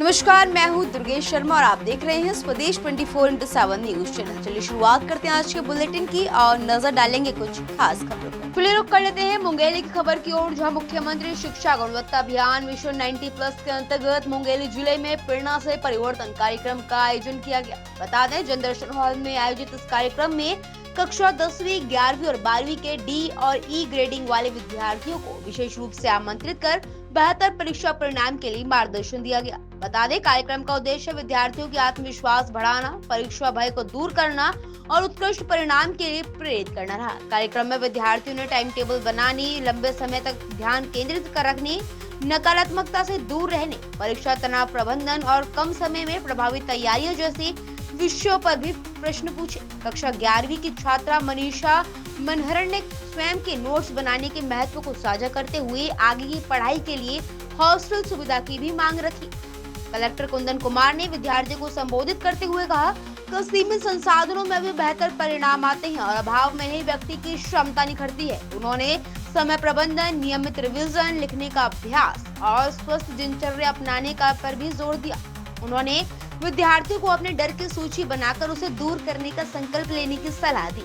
नमस्कार, मैं हूँ दुर्गेश शर्मा और आप देख रहे हैं स्वदेश 24/7 न्यूज चैनल। चलिए शुरुआत करते हैं आज के बुलेटिन की और नजर डालेंगे कुछ खास खबरों पर। चलिए रुक कर लेते हैं मुंगेली की खबर की ओर, जहां मुख्यमंत्री शिक्षा गुणवत्ता अभियान मिशन 90+ के अंतर्गत मुंगेली जिले में प्रेरणा से परिवर्तन कार्यक्रम का आयोजन किया गया। बता दें, जनदर्शन हॉल में आयोजित इस कार्यक्रम में कक्षा 10वीं, 11वीं और 12वीं के डी और ई ग्रेडिंग वाले विद्यार्थियों को विशेष रूप से आमंत्रित कर बेहतर परीक्षा परिणाम के लिए मार्गदर्शन दिया गया। बता दें, कार्यक्रम का उद्देश्य विद्यार्थियों की आत्मविश्वास बढ़ाना, परीक्षा भय को दूर करना और उत्कृष्ट परिणाम के लिए प्रेरित करना रहा। कार्यक्रम में विद्यार्थियों ने टाइम टेबल बनाने, लंबे समय तक ध्यान केंद्रित कर रखने, नकारात्मकता से दूर रहने, परीक्षा तनाव प्रबंधन और कम समय में प्रभावी तैयारियों जैसे विषयों पर भी प्रश्न पूछे। कक्षा 11वीं की छात्रा मनीषा मनहरण ने स्वयं के नोट्स बनाने के महत्व को साझा करते हुए आगे की पढ़ाई के लिए हॉस्टल सुविधा की भी मांग रखी। कलेक्टर कुंदन कुमार ने विद्यार्थियों को संबोधित करते हुए कहा कि सीमित संसाधनों में भी बेहतर परिणाम आते हैं और अभाव में ही व्यक्ति की क्षमता निखरती है। उन्होंने समय प्रबंधन, नियमित रिवीजन, लिखने का अभ्यास और स्वस्थ दिनचर्या अपनाने का पर भी जोर दिया। उन्होंने विद्यार्थियों को अपने डर की सूची बनाकर उसे दूर करने का संकल्प लेने की सलाह दी।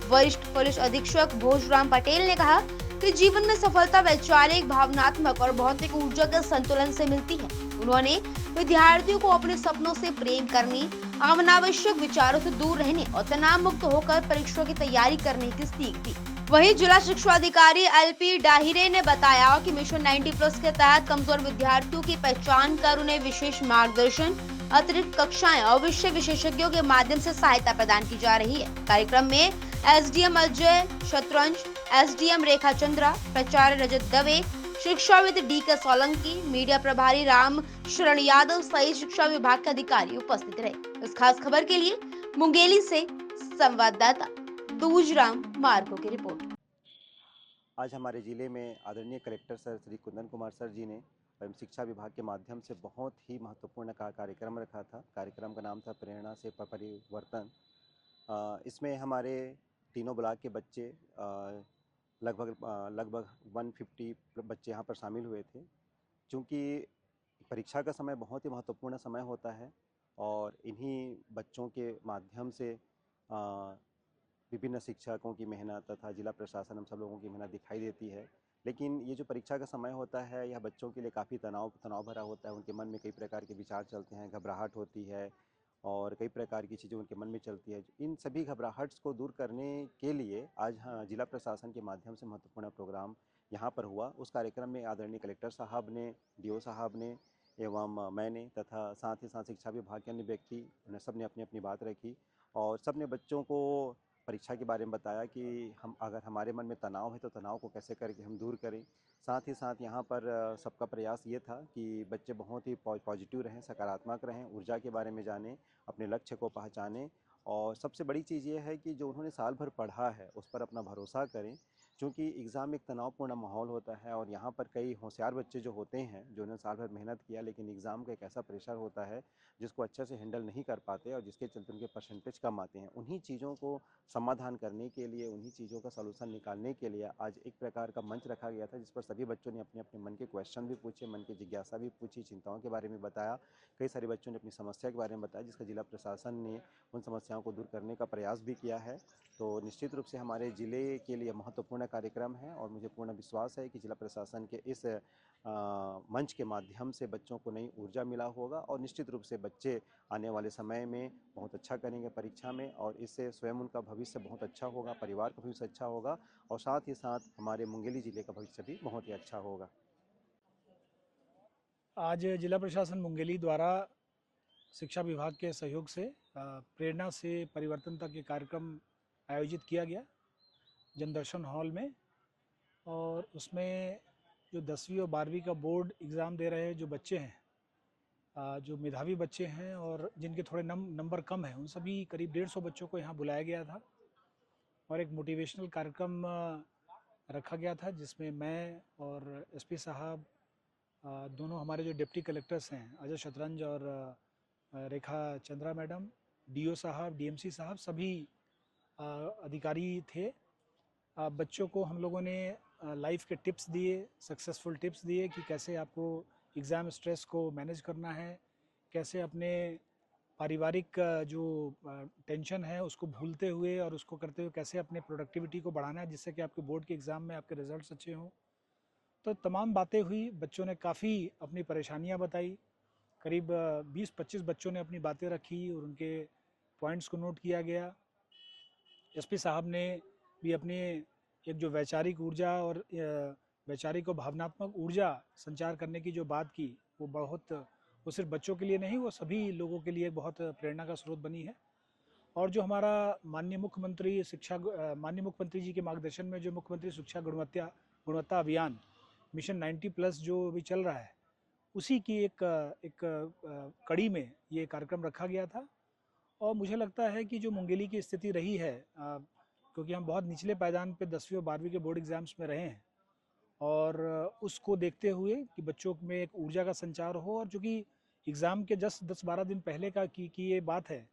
वरिष्ठ पुलिस अधीक्षक भोजराम पटेल ने कहा कि जीवन में सफलता वैचारिक, भावनात्मक और भौतिक ऊर्जा के संतुलन से मिलती है। उन्होंने विद्यार्थियों को अपने सपनों से प्रेम करने, अनावश्यक विचारों से दूर रहने और तनाव मुक्त होकर परीक्षा की तैयारी करने की सीख दी। वहीं जिला शिक्षा अधिकारी एलपी डाहिरे ने बताया कि मिशन 90+ के तहत कमजोर विद्यार्थियों की पहचान कर उन्हें विशेष मार्गदर्शन, अतिरिक्त कक्षाएं और विषय विशेषज्ञों के माध्यम से सहायता प्रदान की जा रही है। कार्यक्रम में एसडीएम अजय शतरंज, एसडीएम रेखा चंद्रा, प्राचार्य रजत दवे, शिक्षाविद डी.के. सोलंकी, मीडिया प्रभारी राम शरण यादव सहित शिक्षा विभाग के अधिकारी उपस्थित रहे। इस खास खबर के लिए मुंगेली से संवाददाता दूजराम मार्को की रिपोर्ट। आज हमारे ज़िले में आदरणीय collector sir Shri Kundan Kumar sir ji ने एवं शिक्षा विभाग के माध्यम से बहुत ही महत्वपूर्ण कार्यक्रम रखा था। कार्यक्रम का नाम था प्रेरणा से परिवर्तन। इसमें हमारे तीनों ब्लॉक के बच्चे लगभग 150 बच्चे यहाँ पर शामिल हुए थे। चूँकि परीक्षा का समय बहुत ही महत्वपूर्ण समय होता है और इन्हीं बच्चों के माध्यम से विभिन्न शिक्षकों की मेहनत तथा जिला प्रशासन हम सब लोगों की मेहनत दिखाई देती है। लेकिन ये जो परीक्षा का समय होता है, यह बच्चों के लिए काफ़ी तनाव भरा होता है। उनके मन में कई प्रकार के विचार चलते हैं, घबराहट होती है और कई प्रकार की चीज़ें उनके मन में चलती है। इन सभी घबराहट को दूर करने के लिए आज जिला प्रशासन के माध्यम से महत्वपूर्ण प्रोग्राम यहाँ पर हुआ। उस कार्यक्रम में आदरणीय कलेक्टर साहब ने, डीओ साहब ने एवं मैंने तथा साथ ही साथ शिक्षा विभाग के अन्य व्यक्ति, उन्हें सब ने अपनी अपनी बात रखी और सब ने बच्चों को परीक्षा के बारे में बताया कि हम अगर हमारे मन में तनाव है तो तनाव को कैसे करके हम दूर करें। साथ ही साथ यहाँ पर सबका प्रयास ये था कि बच्चे बहुत ही पॉजिटिव रहें, सकारात्मक रहें, ऊर्जा के बारे में जानें, अपने लक्ष्य को पहचानें और सबसे बड़ी चीज़ ये है कि जो उन्होंने साल भर पढ़ा है उस पर अपना भरोसा करें। क्योंकि एग्ज़ाम एक तनावपूर्ण माहौल होता है और यहाँ पर कई होशियार बच्चे जो होते हैं, जो उन्होंने साल भर मेहनत किया, लेकिन एग्ज़ाम का एक ऐसा प्रेशर होता है जिसको अच्छे से हैंडल नहीं कर पाते और जिसके चलते उनके परसेंटेज कम आते हैं। उन्हीं चीज़ों को समाधान करने के लिए, उन्हीं चीज़ों का सॉल्यूशन निकालने के लिए आज एक प्रकार का मंच रखा गया था, जिस पर सभी बच्चों ने अपने अपने मन के क्वेश्चन भी पूछे, मन की जिज्ञासा भी पूछी, चिंताओं के बारे में बताया। कई सारे बच्चों ने अपनी समस्या के बारे में बताया, जिसका जिला प्रशासन ने उन समस्याओं को दूर करने का प्रयास भी किया है। तो निश्चित रूप से हमारे ज़िले के लिए महत्वपूर्ण कार्यक्रम है और मुझे पूर्ण विश्वास है कि जिला प्रशासन के इस मंच के माध्यम से बच्चों को नई ऊर्जा मिला होगा और निश्चित रूप से बच्चे आने वाले समय में बहुत अच्छा करेंगे परीक्षा में और इससे स्वयं उनका भविष्य बहुत अच्छा होगा, परिवार का भविष्य अच्छा होगा और साथ ही साथ हमारे मुंगेली ज़िले का भविष्य भी बहुत ही अच्छा होगा। आज जिला प्रशासन मुंगेली द्वारा शिक्षा विभाग के सहयोग से प्रेरणा से परिवर्तन तक ये कार्यक्रम आयोजित किया गया जनदर्शन हॉल में। और उसमें जो 10वीं और 12वीं का बोर्ड एग्ज़ाम दे रहे जो बच्चे हैं, जो मेधावी बच्चे हैं और जिनके थोड़े नंबर कम हैं, उन सभी करीब 150 बच्चों को यहाँ बुलाया गया था और एक मोटिवेशनल कार्यक्रम रखा गया था, जिसमें मैं और एसपी साहब, दोनों हमारे जो डिप्टी कलेक्टर्स हैं अजय शतरंज और रेखा चंद्रा मैडम, डीओ साहब, डीएमसी साहब, सभी अधिकारी थे। बच्चों को हम लोगों ने लाइफ के टिप्स दिए, सक्सेसफुल टिप्स दिए कि कैसे आपको एग्ज़ाम स्ट्रेस को मैनेज करना है, कैसे अपने पारिवारिक जो टेंशन है उसको भूलते हुए और उसको करते हुए कैसे अपने प्रोडक्टिविटी को बढ़ाना है जिससे कि आपके बोर्ड के एग्ज़ाम में आपके रिजल्ट्स अच्छे हों। तो तमाम बातें हुई, बच्चों ने काफ़ी अपनी परेशानियां बताई। करीब 20-25 बच्चों ने अपनी बातें रखी और उनके पॉइंट्स को नोट किया गया। एसपी साहब ने भी अपनी एक जो वैचारिक ऊर्जा और वैचारिक और भावनात्मक ऊर्जा संचार करने की जो बात की, वो सिर्फ बच्चों के लिए नहीं, वो सभी लोगों के लिए बहुत प्रेरणा का स्रोत बनी है। और जो हमारा माननीय मुख्यमंत्री जी के मार्गदर्शन में जो मुख्यमंत्री शिक्षा गुणवत्ता अभियान मिशन 90+ जो अभी चल रहा है, उसी की एक कड़ी में ये कार्यक्रम रखा गया था। और मुझे लगता है कि जो मुंगेली की स्थिति रही है, क्योंकि हम बहुत निचले पायदान पे 10वीं और 12वीं के बोर्ड एग्जाम्स में रहे हैं, और उसको देखते हुए कि बच्चों में एक ऊर्जा का संचार हो, और चूँकि एग्ज़ाम के जस्ट 10-12 दिन पहले की ये बात है,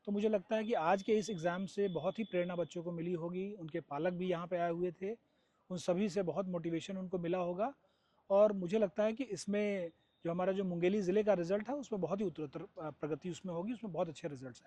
तो मुझे लगता है कि आज के इस एग्ज़ाम से बहुत ही प्रेरणा बच्चों को मिली होगी। उनके पालक भी यहाँ पे आए हुए थे, उन सभी से बहुत मोटिवेशन उनको मिला होगा। और मुझे लगता है कि इसमें जो हमारा जो मुंगेली ज़िले का रिज़ल्ट है उसमें बहुत ही उत्तरोत्तर प्रगति उसमें होगी, उसमें बहुत अच्छे रिजल्ट्स आएंगे।